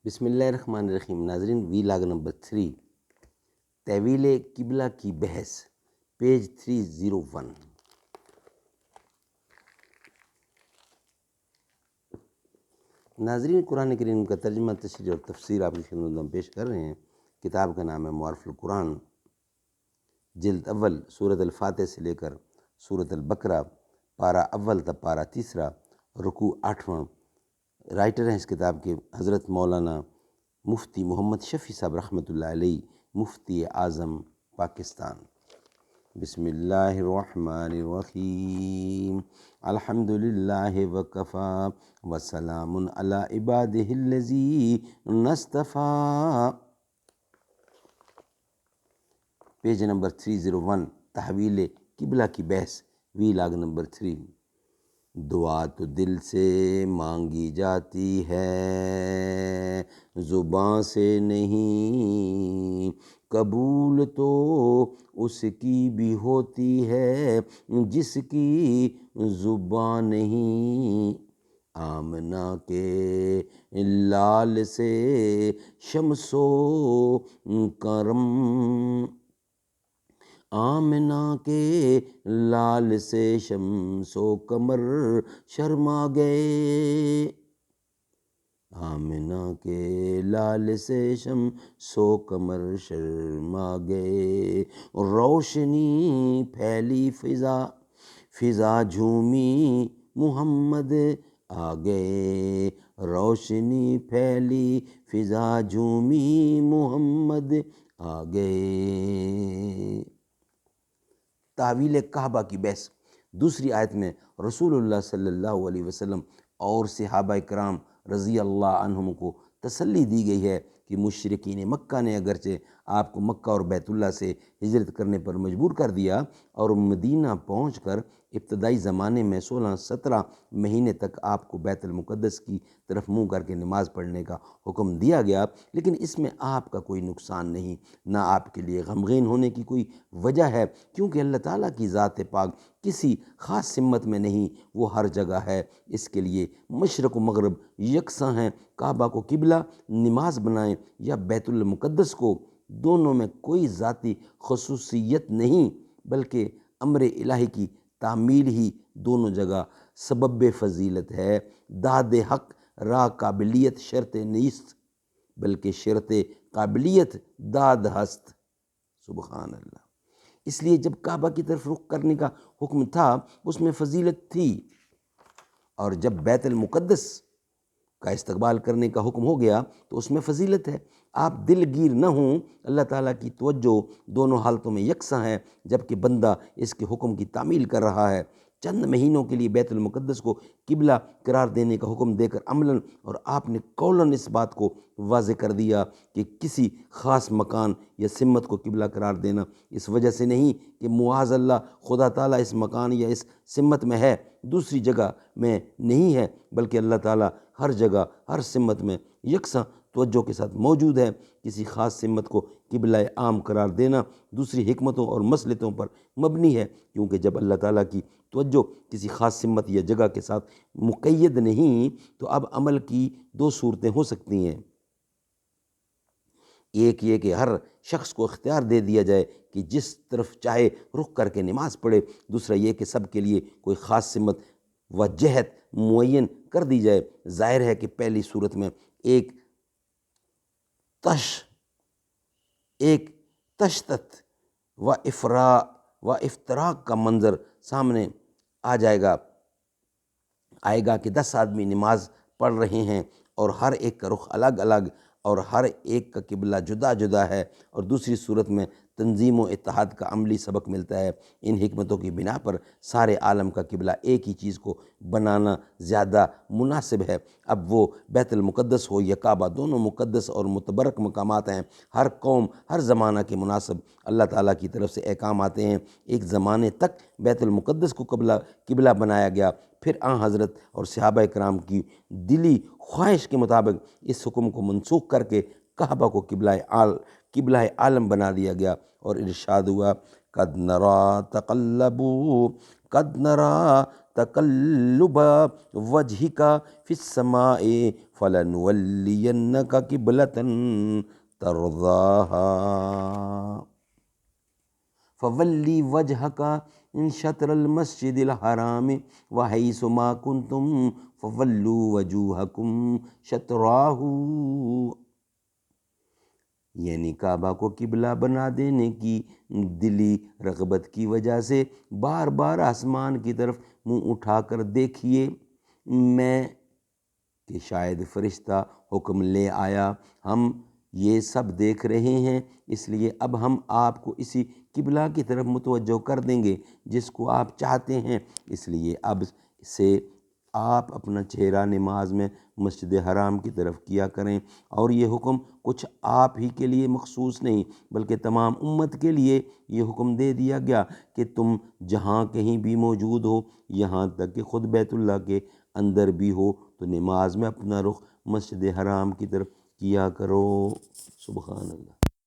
بسم اللہ الرحمن الرحیم۔ ناظرین، وی لاگ نمبر 3، تحویل قبلہ کی بحث، پیج 301۔ ناظرین، قرآن کریم کا ترجمہ، تشریح اور تفسیر آپ کی خدمت میں پیش کر رہے ہیں۔ کتاب کا نام ہے معارف القرآن، جلد اول، سورۃ الفاتح سے لے کر سورۃ البقرہ، پارہ اول تا پارہ تیسرا، رکوع 8واں۔ رائٹر ہیں اس کتاب کے حضرت مولانا مفتی محمد شفیع صاحب رحمۃ اللہ علیہ، مفتی اعظم پاکستان۔ بسم اللہ الرحمن الرحیم، الحمد للہ وکفا وسلام علی عبادہ الذین اصطفیٰ۔ پیج نمبر 301، تحویل قبلہ کی بحث، وی لاگ نمبر 3۔ دعا تو دل سے مانگی جاتی ہے، زباں سے نہیں، قبول تو اس کی بھی ہوتی ہے جس کی زباں نہیں۔ آمنہ کے لال سے شمس و کرم، آمنہ کے لال سے شمس و قمر شرما گئے، آمنہ کے لال سے شمس و قمر شرما گئے۔ روشنی پھیلی فضا، فضا جھومی، محمد آ گئے۔ روشنی پھیلی فضا جھومی، محمد آ گئے۔ تحویل کعبہ کی بحث، دوسری آیت میں رسول اللہ صلی اللہ علیہ وسلم اور صحابہ کرام رضی اللہ عنہم کو تسلی دی گئی ہے کہ مشرکین مکہ نے اگرچہ آپ کو مکہ اور بیت اللہ سے ہجرت کرنے پر مجبور کر دیا اور مدینہ پہنچ کر ابتدائی زمانے میں 16-17 مہینے تک آپ کو بیت المقدس کی طرف منہ کر کے نماز پڑھنے کا حکم دیا گیا، لیکن اس میں آپ کا کوئی نقصان نہیں، نہ آپ کے لیے غمگین ہونے کی کوئی وجہ ہے، کیونکہ اللہ تعالیٰ کی ذات پاک کسی خاص سمت میں نہیں، وہ ہر جگہ ہے۔ اس کے لیے مشرق و مغرب یکساں ہیں۔ کعبہ کو قبلہ نماز بنائیں یا بیت المقدس کو، دونوں میں کوئی ذاتی خصوصیت نہیں، بلکہ امر الہی کی تعمیل ہی دونوں جگہ سبب فضیلت ہے۔ داد حق را قابلیت شرط نیست، بلکہ شرط قابلیت داد ہست۔ سبحان اللہ۔ اس لیے جب کعبہ کی طرف رخ کرنے کا حکم تھا اس میں فضیلت تھی، اور جب بیت المقدس کا استقبال کرنے کا حکم ہو گیا تو اس میں فضیلت ہے۔ آپ دل گیر نہ ہوں، اللہ تعالیٰ کی توجہ دونوں حالتوں میں یکساں ہے، جبکہ بندہ اس کے حکم کی تعمیل کر رہا ہے۔ چند مہینوں کے لیے بیت المقدس کو قبلہ قرار دینے کا حکم دے کر عملاً اور آپ نے قولاً اس بات کو واضح کر دیا کہ کسی خاص مکان یا سمت کو قبلہ قرار دینا اس وجہ سے نہیں کہ معاذ اللہ خدا تعالیٰ اس مکان یا اس سمت میں ہے، دوسری جگہ میں نہیں ہے، بلکہ اللہ تعالیٰ ہر جگہ ہر سمت میں یکساں توجہ کے ساتھ موجود ہے۔ کسی خاص سمت کو قبلہ عام قرار دینا دوسری حکمتوں اور مصلحتوں پر مبنی ہے، کیونکہ جب اللہ تعالیٰ کی توجہ کسی خاص سمت یا جگہ کے ساتھ مقید نہیں تو اب عمل کی دو صورتیں ہو سکتی ہیں۔ ایک یہ کہ ہر شخص کو اختیار دے دیا جائے کہ جس طرف چاہے رخ کر کے نماز پڑھے، دوسرا یہ کہ سب کے لیے کوئی خاص سمت و جہت معین کر دی جائے۔ ظاہر ہے کہ پہلی صورت میں ایک تشتت و افتراق کا منظر سامنے آئے گا کہ 10 آدمی نماز پڑھ رہے ہیں اور ہر ایک کا رخ الگ الگ اور ہر ایک کا قبلہ جدا جدا ہے، اور دوسری صورت میں تنظیم و اتحاد کا عملی سبق ملتا ہے۔ ان حکمتوں کی بنا پر سارے عالم کا قبلہ ایک ہی چیز کو بنانا زیادہ مناسب ہے۔ اب وہ بیت المقدس ہو یا کعبہ، دونوں مقدس اور متبرک مقامات ہیں۔ ہر قوم ہر زمانہ کے مناسب اللہ تعالیٰ کی طرف سے احکام آتے ہیں۔ ایک زمانے تک بیت المقدس کو قبلہ بنایا گیا، پھر حضرت اور صحابہ کرام کی دلی خواہش کے مطابق اس حکم کو منسوخ کر کے کعبہ کو قبلہ عالم بنا دیا گیا، اور ارشاد ہوا قد نرا تقلب وجهك في السماء فلنولينك قبلة ترضاها فولی وجهك شطر المسجد الحرام وحیث ما کنتم فولوا وجوہکم شطراہ، یعنی کعبہ کو قبلہ بنا دینے کی دلی رغبت کی وجہ سے بار بار آسمان کی طرف منہ اٹھا کر دیکھیے میں کہ شاید فرشتہ حکم لے آیا، ہم یہ سب دیکھ رہے ہیں، اس لیے اب ہم آپ کو اسی قبلہ کی طرف متوجہ کر دیں گے جس کو آپ چاہتے ہیں، اس لیے اب سے آپ اپنا چہرہ نماز میں مسجد حرام کی طرف کیا کریں۔ اور یہ حکم کچھ آپ ہی کے لیے مخصوص نہیں بلکہ تمام امت کے لیے یہ حکم دے دیا گیا کہ تم جہاں کہیں بھی موجود ہو، یہاں تک کہ خود بیت اللہ کے اندر بھی ہو، تو نماز میں اپنا رخ مسجد حرام کی طرف کیا کرو۔ سبحان اللہ۔